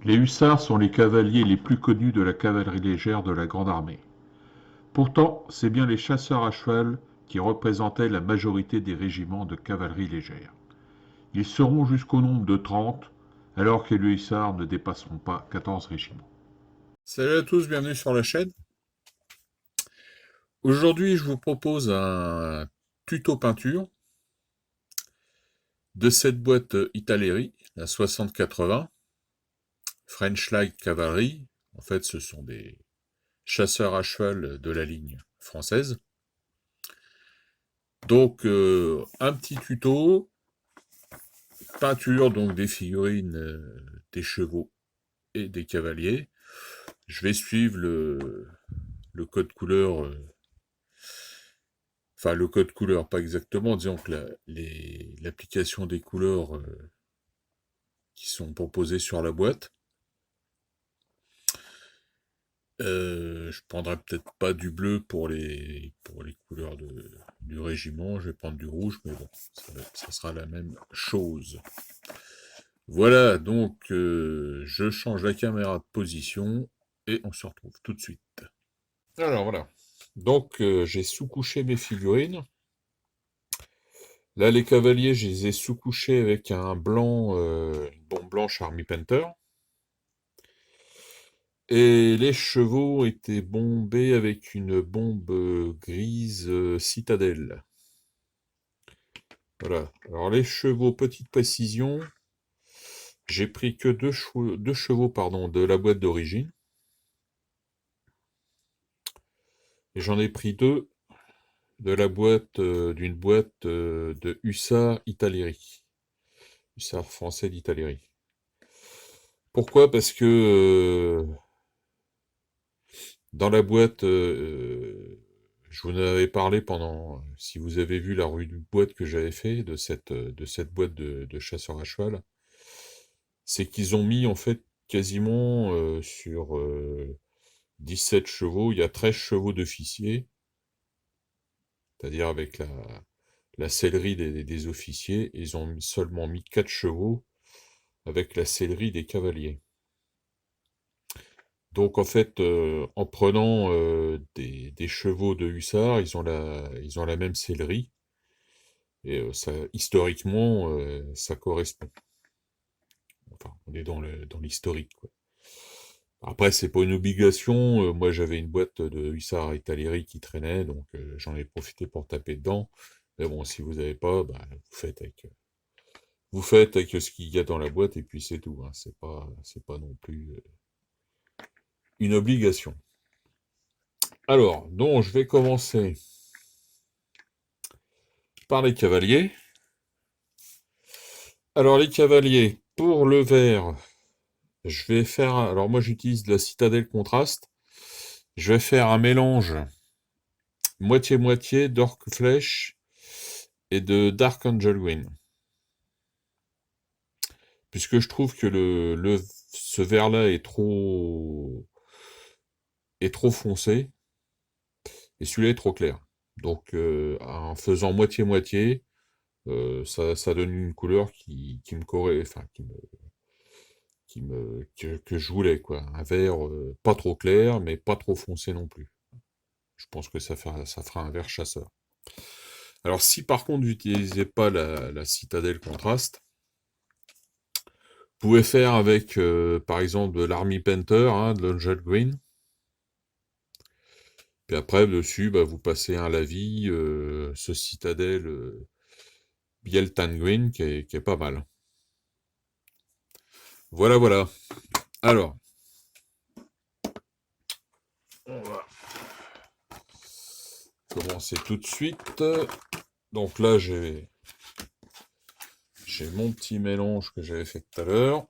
Les hussards sont les cavaliers les plus connus de la cavalerie légère de la Grande Armée. Pourtant, c'est bien les chasseurs à cheval qui représentaient la majorité des régiments de cavalerie légère. Ils seront jusqu'au nombre de 30, alors que les hussards ne dépasseront pas 14 régiments. Salut à tous, bienvenue sur la chaîne. Aujourd'hui, je vous propose un tuto peinture de cette boîte Italeri, la 6080, French Light Cavalry. En fait, ce sont des chasseurs à cheval de la ligne française. Donc, un petit tuto, peinture donc des figurines, des chevaux et des cavaliers. Je vais suivre le code couleur, enfin le code couleur, pas exactement, disons que l'application des couleurs qui sont proposées sur la boîte. Je prendrai peut-être pas du bleu pour les couleurs du régiment, je vais prendre du rouge, mais bon, ça sera la même chose. Voilà, donc je change la caméra de position et on se retrouve tout de suite. Alors voilà, donc j'ai sous-couché mes figurines. Là, les cavaliers, je les ai sous-couchés avec un blanc, une bombe blanche Army Painter. Et les chevaux étaient bombés avec une bombe grise citadelle. Voilà. Alors les chevaux, petite précision, j'ai pris que deux chevaux pardon, de la boîte d'origine. Et j'en ai pris deux de la boîte d'une boîte de Hussard Italeri. Hussard français d'Italeri. Pourquoi? Parce que dans la boîte, je vous en avais parlé pendant, si vous avez vu la revue de boîte que j'avais fait de cette boîte de chasseurs à cheval, c'est qu'ils ont mis en fait quasiment sur 17 chevaux, il y a 13 chevaux d'officiers, c'est-à-dire avec la sellerie des officiers, et ils ont seulement mis 4 chevaux avec la sellerie des cavaliers. Donc en fait, en prenant des chevaux de hussards, ils ont la même sellerie, et ça, historiquement, ça correspond. Enfin, on est dans l'historique, quoi. Après, c'est pas une obligation. Moi, j'avais une boîte de hussards Italeri qui traînait, donc j'en ai profité pour taper dedans. Mais bon, si vous n'avez pas, bah, vous faites avec ce qu'il y a dans la boîte, et puis c'est tout, hein. C'est pas non plus une obligation. Alors, donc, je vais commencer par les cavaliers. Alors, les cavaliers, pour le vert, je vais faire... Alors, moi, j'utilise de la citadelle contraste. Je vais faire un mélange moitié-moitié d'Orc Flèche et de Dark Angel Wing. Puisque je trouve que ce vert-là est trop foncé, et celui-là est trop clair. Donc, en faisant moitié-moitié, ça donne une couleur qui me enfin, que je voulais, quoi. Un vert pas trop clair, mais pas trop foncé non plus. Je pense que ça fera un vert chasseur. Alors, si par contre vous n'utilisez pas la citadelle contraste, vous pouvez faire avec, par exemple, de l'Army Painter, hein, de l'Angel Green. Puis après, dessus, bah, vous passez un lavis, ce citadelle Biel Tan Green, qui est pas mal. Voilà, voilà. Alors, on va commencer tout de suite. Donc là, j'ai mon petit mélange que j'avais fait tout à l'heure.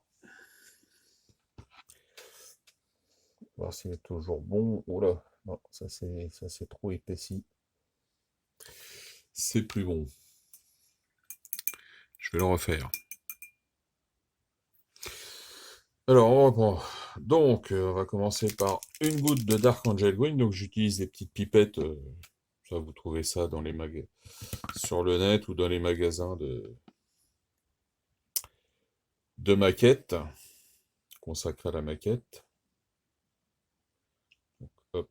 Voir s'il est toujours bon. Oh là, non, ça c'est trop épaissi. C'est plus bon. Je vais le refaire. Alors, on reprend. Donc, on va commencer par une goutte de Dark Angel Green. Donc, j'utilise des petites pipettes. Ça, vous trouvez ça dans les sur le net ou dans les magasins de maquettes consacré à la maquette. Donc, hop,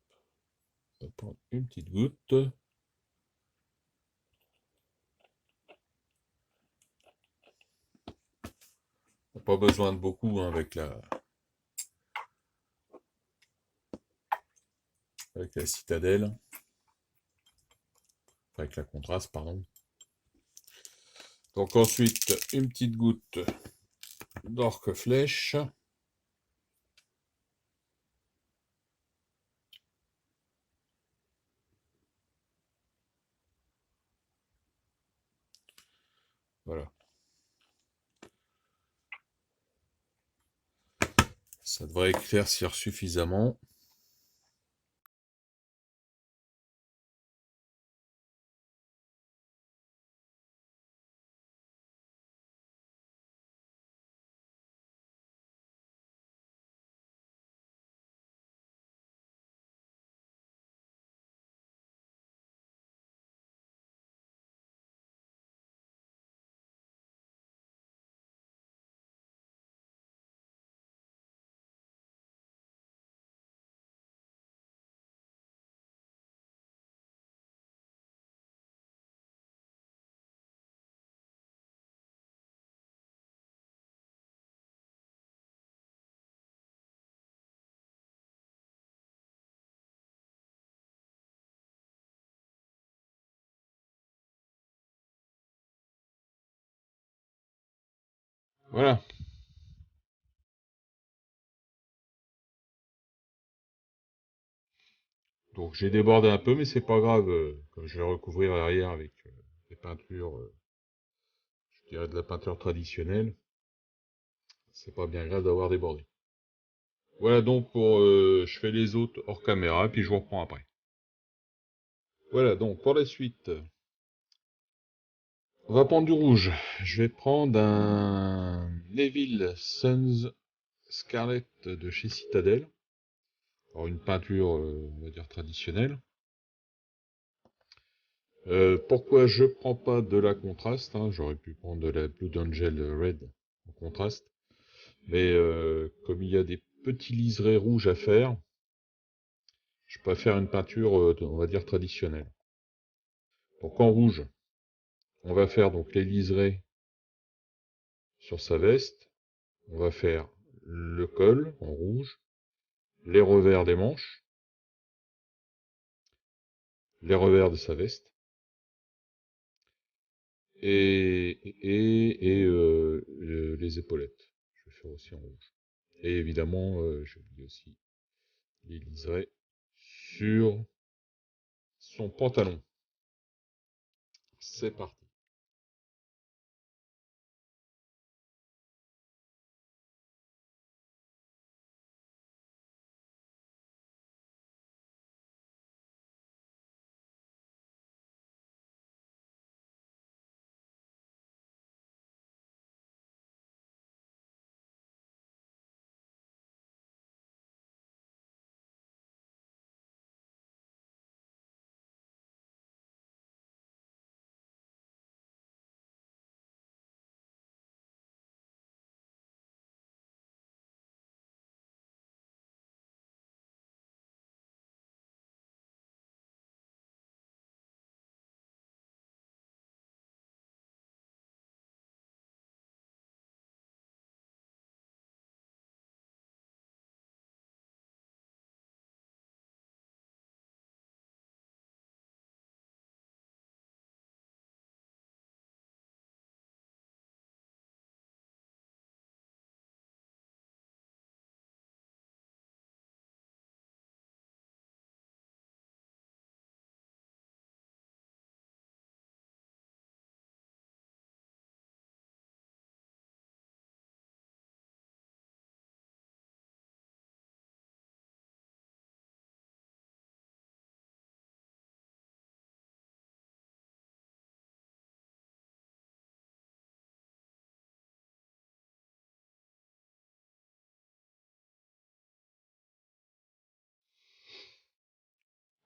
on va prendre une petite goutte. Pas besoin de beaucoup hein, avec la citadelle, avec la contraste, pardon. Donc ensuite, une petite goutte d'orque flèche. Voilà. Ça devrait éclaircir suffisamment. Voilà. Donc j'ai débordé un peu, mais c'est pas grave. Comme je vais recouvrir l'arrière avec des peintures, je dirais de la peinture traditionnelle, c'est pas bien grave d'avoir débordé. Voilà donc pour, je fais les autres hors caméra, puis je vous reprends après. Voilà donc pour la suite, on va prendre du rouge. Je vais prendre un Neville Sons Scarlet de chez Citadel. Alors une peinture, on va dire traditionnelle. Pourquoi je prends pas de la contraste hein, j'aurais pu prendre de la Blood Angel Red en contraste. Mais comme il y a des petits liserés rouges à faire, je préfère une peinture, on va dire, traditionnelle. Donc en rouge, on va faire donc les liserés sur sa veste. On va faire le col en rouge, les revers des manches, les revers de sa veste, et les épaulettes. Je vais faire aussi en rouge. Et évidemment, j'ai oublié aussi les liserés sur son pantalon. C'est parti.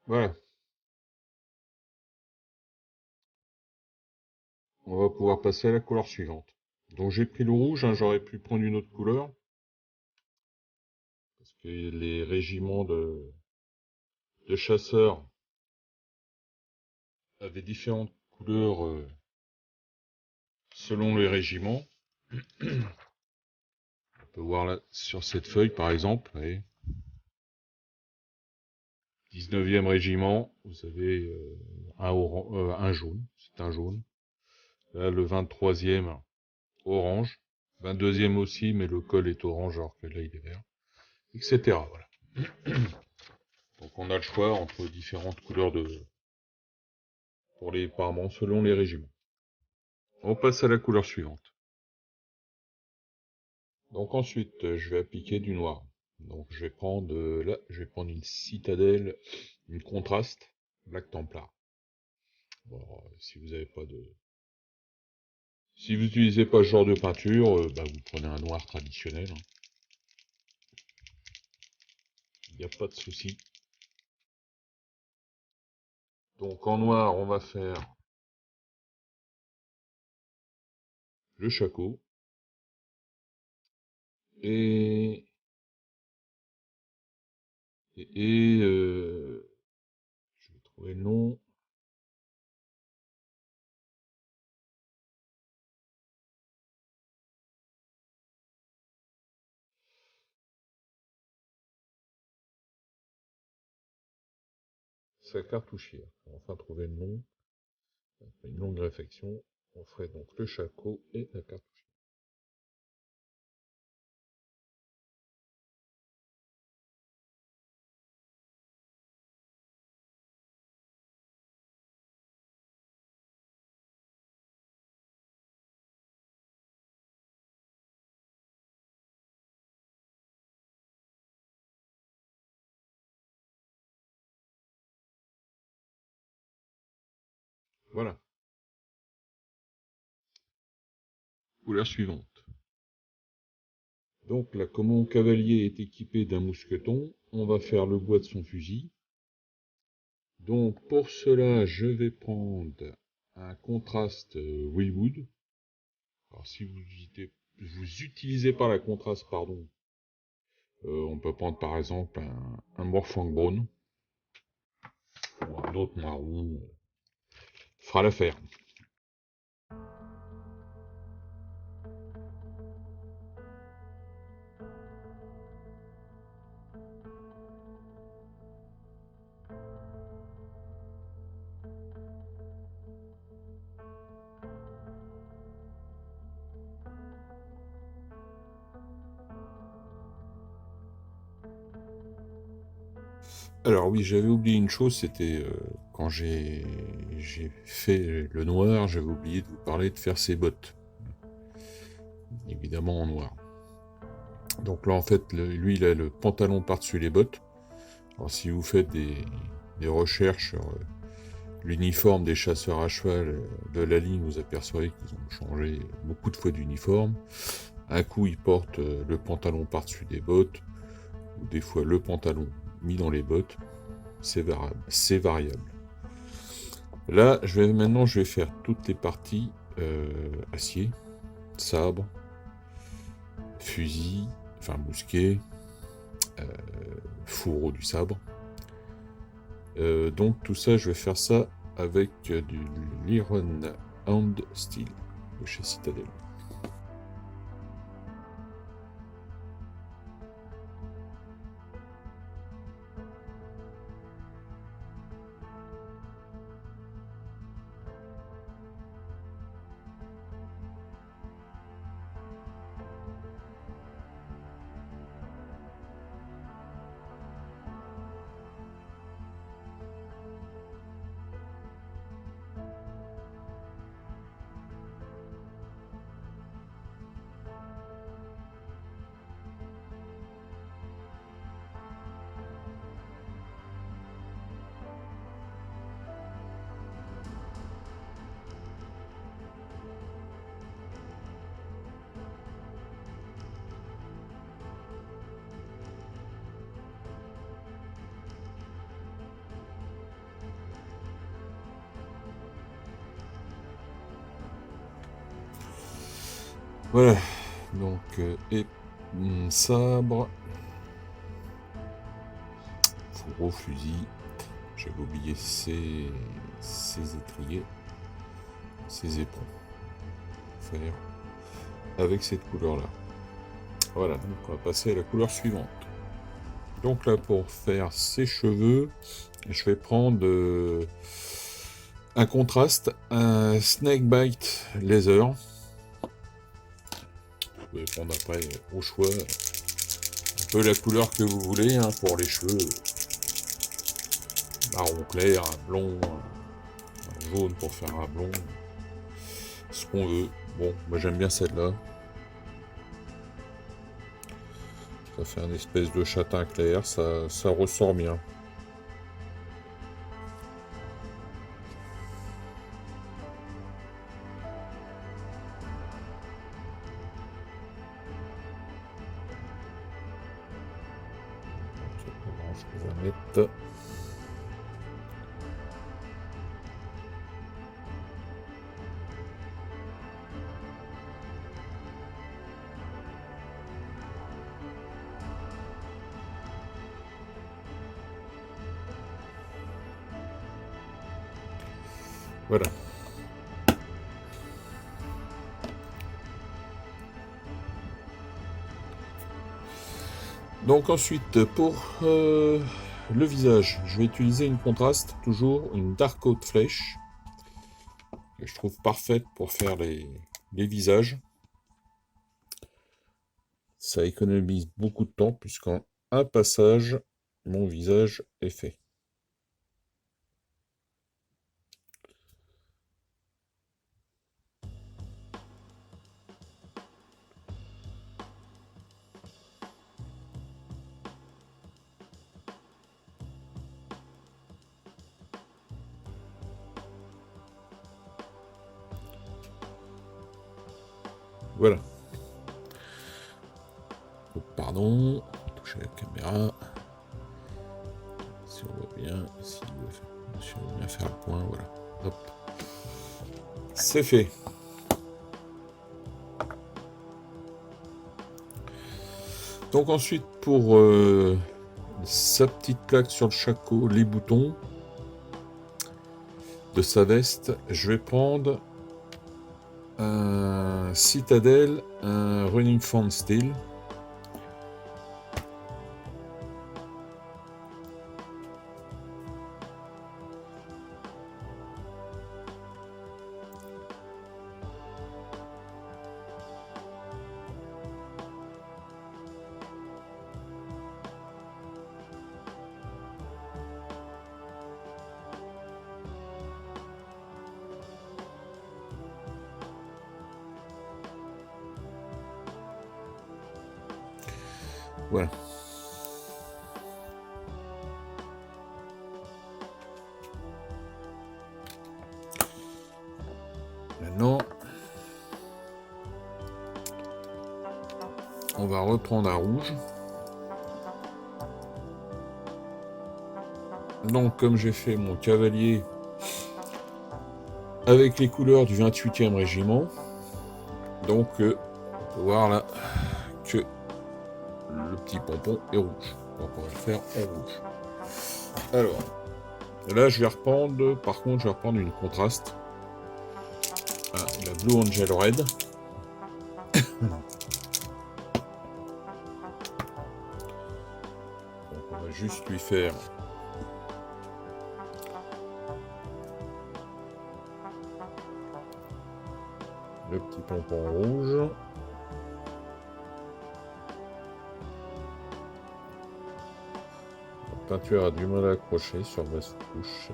Voilà. On va pouvoir passer à la couleur suivante. Donc j'ai pris le rouge, hein, j'aurais pu prendre une autre couleur. que les régiments de chasseurs avaient différentes couleurs selon les régiments. On peut voir là sur cette feuille par exemple, vous voyez, 19e régiment, vous avez un jaune, c'est un jaune. Là, le 23e, orange. 22e aussi, mais le col est orange alors que là il est vert, etc. Voilà. Donc on a le choix entre différentes couleurs pour les parements selon les régiments. On passe à la couleur suivante. Donc ensuite, je vais appliquer du noir. Donc je vais prendre là, je vais prendre une citadelle, une contraste, Black Templar. Bon, alors, si vous n'avez pas de, si vous n'utilisez pas ce genre de peinture, vous prenez un noir traditionnel. Hein. Il n'y a pas de souci. Donc en noir, on va faire le shako et je vais trouver le nom. Sa cartouchière. On va enfin trouver le nom. Après une longue réflexion, on ferait donc le shako et la cartouchière. Voilà. Couleur suivante. Donc là, comme mon cavalier est équipé d'un mousqueton, on va faire le bois de son fusil. Donc pour cela, je vais prendre un contraste Willwood. Alors si vous utilisez pas la contraste, pardon, on peut prendre par exemple un Morfang Brown ou un autre marron, fera l'affaire. Alors oui, j'avais oublié une chose, c'était quand j'ai fait le noir, j'avais oublié de vous parler de faire ses bottes. Évidemment en noir. Donc là en fait, lui il a le pantalon par-dessus les bottes. Alors si vous faites des recherches sur l'uniforme des chasseurs à cheval de la ligne, vous apercevrez qu'ils ont changé beaucoup de fois d'uniforme. Un coup ils portent le pantalon par-dessus des bottes, ou des fois le pantalon mis dans les bottes. C'est variable. Là, maintenant, je vais faire toutes les parties acier, sabre, fusil, enfin mousquet, fourreau du sabre. Donc tout ça, je vais faire ça avec du Lyron Hand Steel de chez Citadel. Voilà, donc sabre, gros fusil. J'avais oublié ces étriers, ces éperons. Faire avec cette couleur-là. Voilà, donc on va passer à la couleur suivante. Donc là, pour faire ses cheveux, je vais prendre un contraste, un Snakebite Laser. Vous pouvez prendre après au choix un peu la couleur que vous voulez hein, pour les cheveux. Marron clair, un blond, un jaune pour faire un blond. Ce qu'on veut. Bon, moi j'aime bien celle-là. Ça fait un espèce de châtain clair, ça ressort bien. Je vais mettre. Voilà. Donc ensuite, pour le visage, je vais utiliser une contraste, toujours une Dark Oat Flèche, que je trouve parfaite pour faire les visages. Ça économise beaucoup de temps, puisqu'en un passage, mon visage est fait. Voilà. Oh, pardon, toucher la caméra. Si on voit bien, si on veut bien faire le point, voilà. Hop. C'est fait. Donc ensuite, pour sa petite plaque sur le shako, les boutons de sa veste, je vais prendre un Citadel, un Running Fan Steel. Voilà. Maintenant, on va reprendre un rouge. Donc, comme j'ai fait mon cavalier avec les couleurs du 28e régiment, donc on peut voir là que le petit pompon est rouge. Donc on va le faire en rouge. Alors, là je vais reprendre, par contre je vais reprendre une contraste. La Blue Angel Red. Donc on va juste lui faire le petit pompon rouge. La peinture a du mal à accrocher sur ma sous-couche.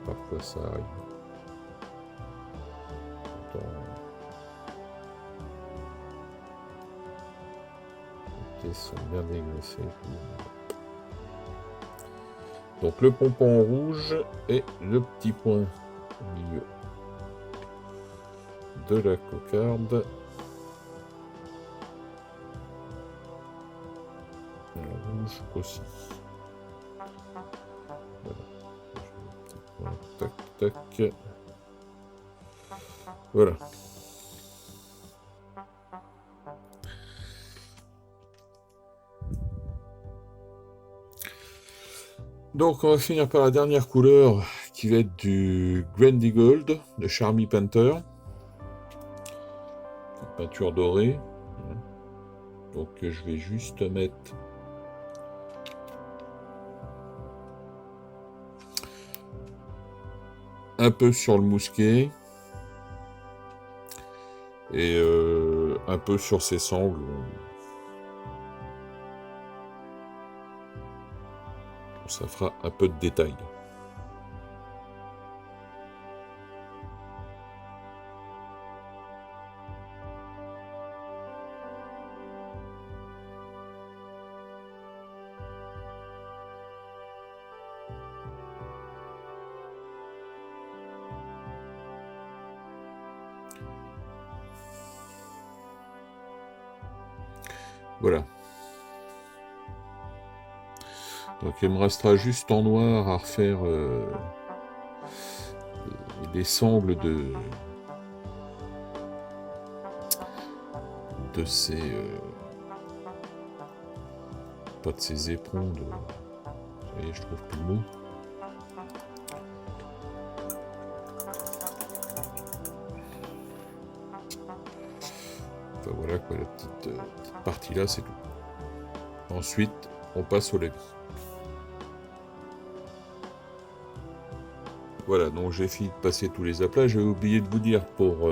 Parfois ça arrive. Les pièces sont bien dégraissées. Donc le pompon rouge et le petit point au milieu de la cocarde. Et le rouge aussi. Voilà. Tac, tac. Voilà. Donc on va finir par la dernière couleur qui va être du Grandy Gold de Charmy Painter. Une peinture dorée. Donc je vais juste mettre un peu sur le mousquet et un peu sur ses sangles. Ça fera un peu de détail. Voilà. Donc il me restera juste en noir à refaire les sangles de ces pas de ces éperons de. Vous voyez, je trouve plus le mot. Enfin voilà quoi, la petite partie là, c'est tout. Ensuite, on passe au lavis. Voilà, donc j'ai fini de passer tous les aplats. J'avais oublié de vous dire pour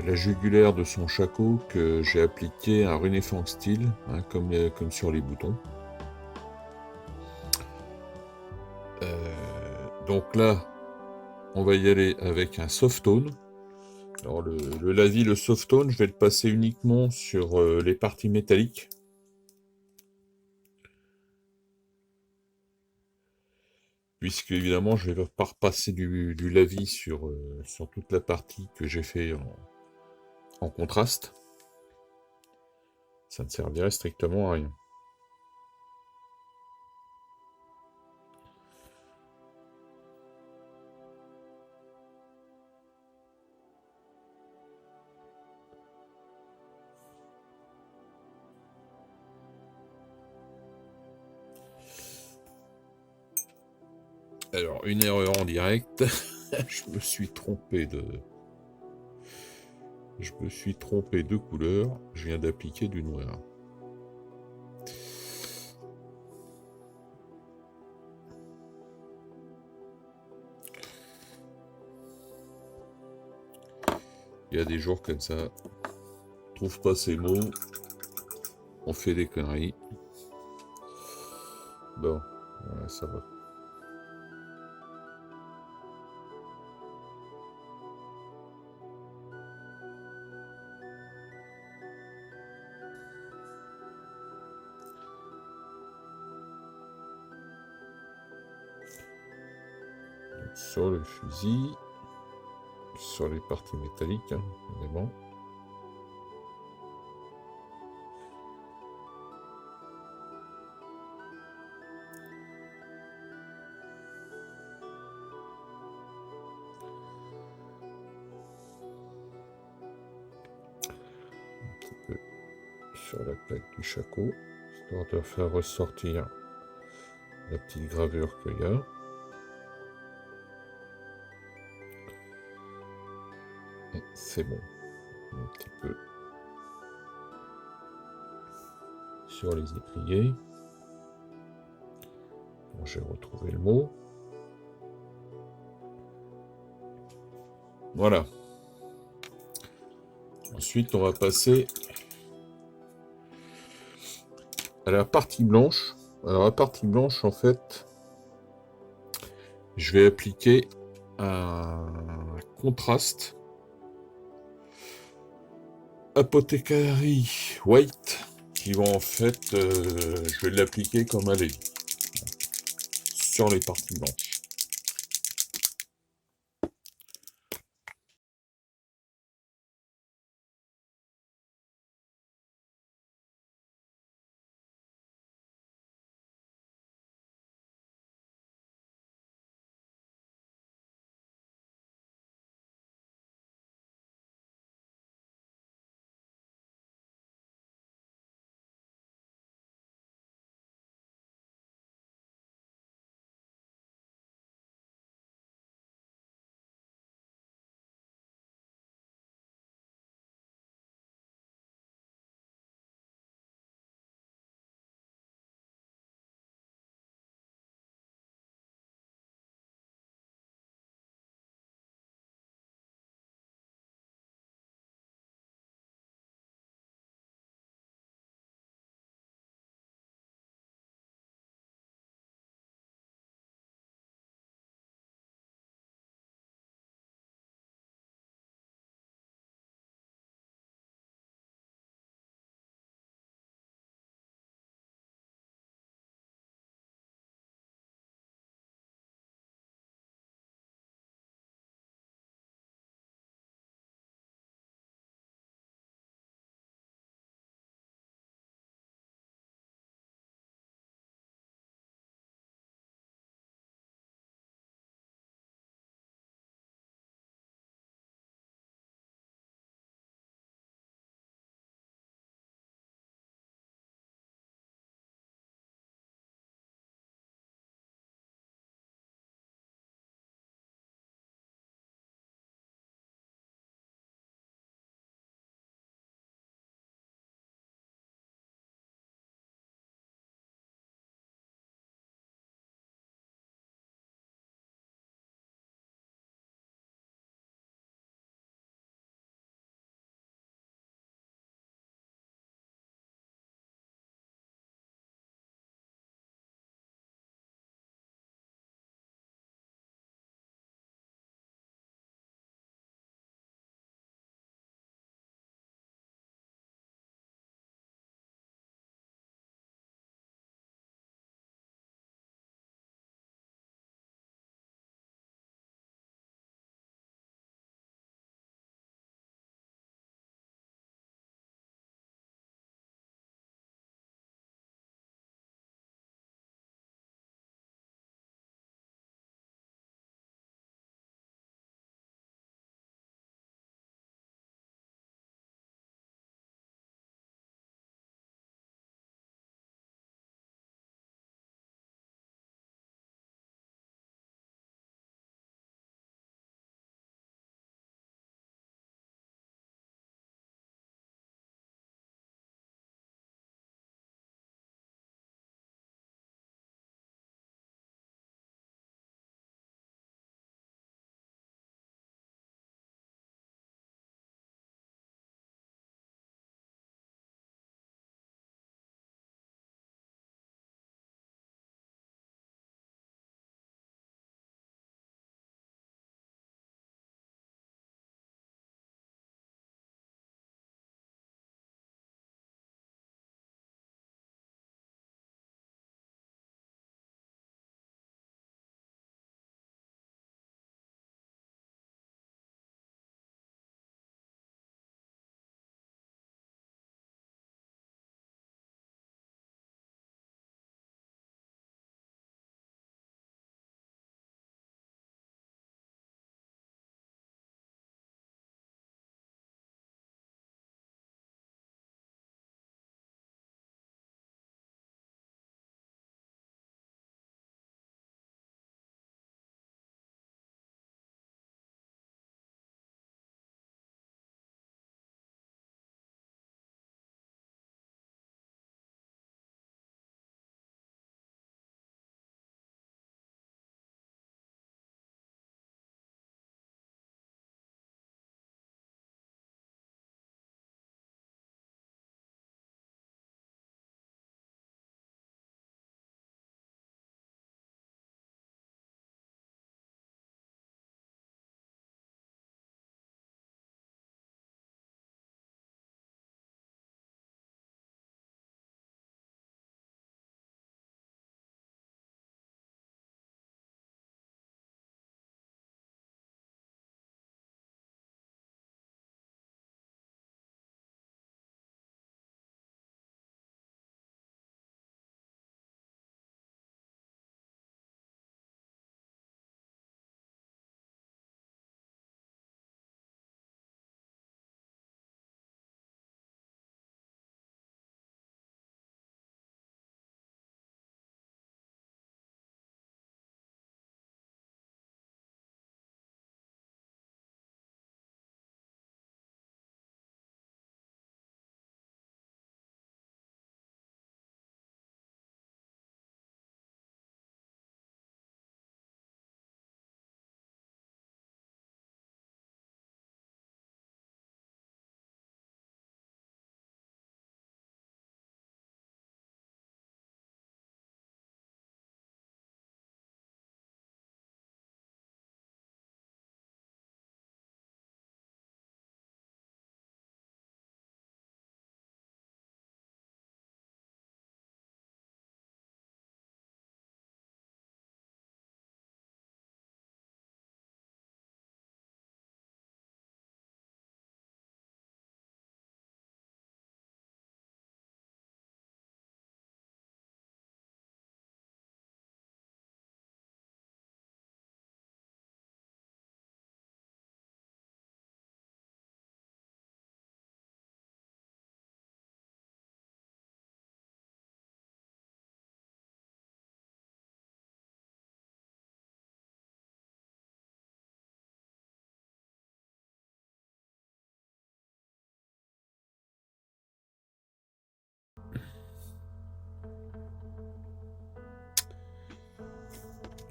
la jugulaire de son shako que j'ai appliqué un Runefang Steel, hein, comme sur les boutons. Donc là, on va y aller avec un soft tone. Alors le lavis, le soft tone, je vais le passer uniquement sur les parties métalliques. Puisque évidemment, je ne vais pas repasser du lavis sur toute la partie que j'ai fait en contraste. Ça ne servirait strictement à rien. Alors, une erreur en direct. Je me suis trompé de couleur. Je viens d'appliquer du noir. Il y a des jours comme ça. On trouve pas ces mots. On fait des conneries. Bon, voilà, ça va. Sur le fusil, sur les parties métalliques, hein, évidemment. Un petit peu sur la plaque du shako, histoire de faire ressortir la petite gravure qu'il y a. C'est bon. Un petit peu sur les étriers. Bon, j'ai retrouvé le mot. Voilà. Ensuite, on va passer à la partie blanche. Alors, la partie blanche, en fait, je vais appliquer un contraste Apothecary White qui vont en fait, je vais l'appliquer comme un lait sur les parties blanches.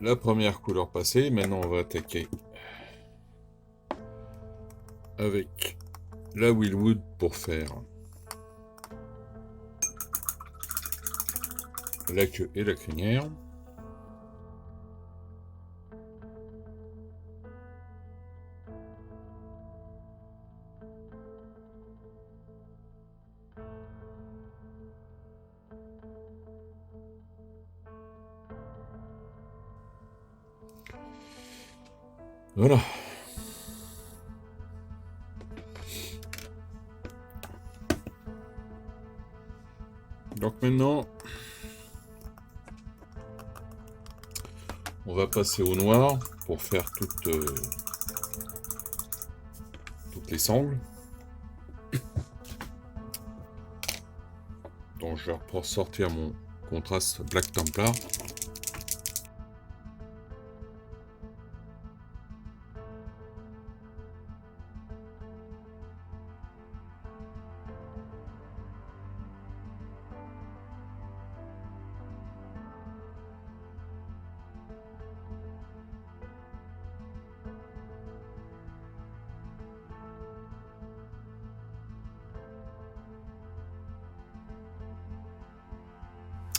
la première couleur passée. Maintenant, on va attaquer avec la Willwood pour faire la queue et la crinière. Voilà. Donc maintenant, on va passer au noir pour faire toutes les sangles. Donc je vais sortir mon contraste Black Templar.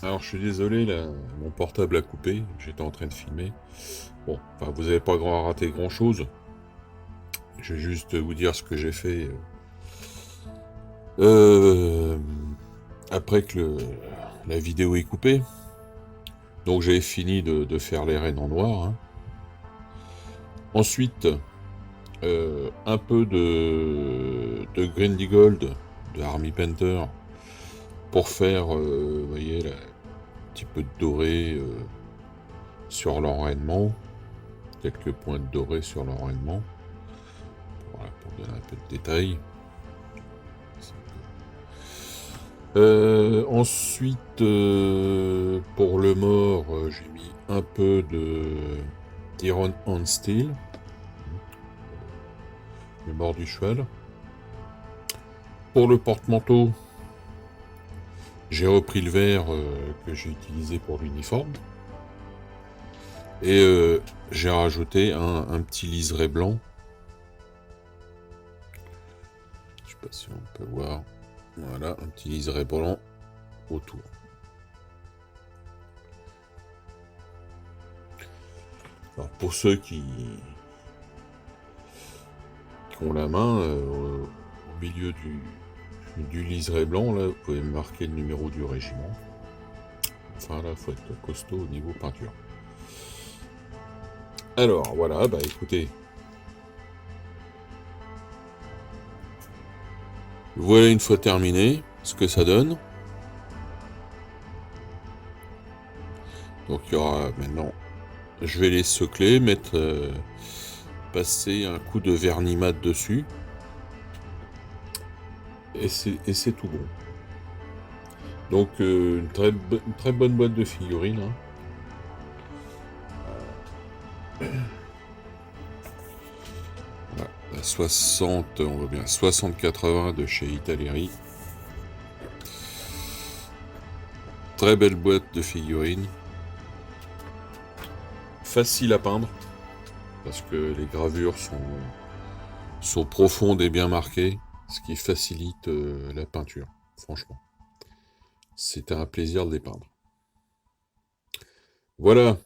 Alors je suis désolé, là, mon portable a coupé, j'étais en train de filmer. Bon, enfin, vous n'avez pas raté grand chose. Je vais juste vous dire ce que j'ai fait après que la vidéo est coupée. Donc j'ai fini de faire les rênes en noir. Hein. Ensuite, un peu de Grindy Gold de Army Painter pour faire, vous voyez, là, un petit peu de doré sur l'enraînement. Quelques points de doré sur l'enraînement. Voilà, pour donner un peu de détail. Ensuite, pour le mort, j'ai mis un peu d'Iron on Steel, le mort du cheval. Pour le porte-manteau, j'ai repris le vert que j'ai utilisé pour l'uniforme. Et j'ai rajouté un petit liseré blanc. Je sais pas si on peut voir. Voilà, un petit liseré blanc autour. Alors pour ceux qui ont la main, au milieu du liseré blanc, là, vous pouvez marquer le numéro du régiment. Enfin là, il faut être costaud au niveau peinture. Alors voilà, bah écoutez. Voilà une fois terminé ce que ça donne. Donc il y aura maintenant, je vais les secler, passer un coup de vernis mat dessus. Et c'est tout bon. Donc une très bonne boîte de figurines. Hein. Voilà, la 60, on voit bien, 60-80 de chez Italeri. Très belle boîte de figurines. Facile à peindre, parce que les gravures sont profondes et bien marquées, ce qui facilite la peinture, franchement. C'est un plaisir de les peindre. Voilà.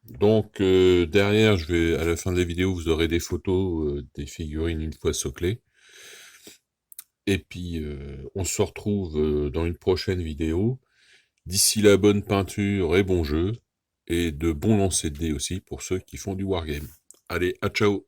Donc derrière, à la fin de la vidéo, vous aurez des photos des figurines une fois soclées. Et puis, on se retrouve dans une prochaine vidéo. D'ici là, bonne peinture et bon jeu. Et de bons lancers de dés aussi pour ceux qui font du wargame. Allez, à ciao!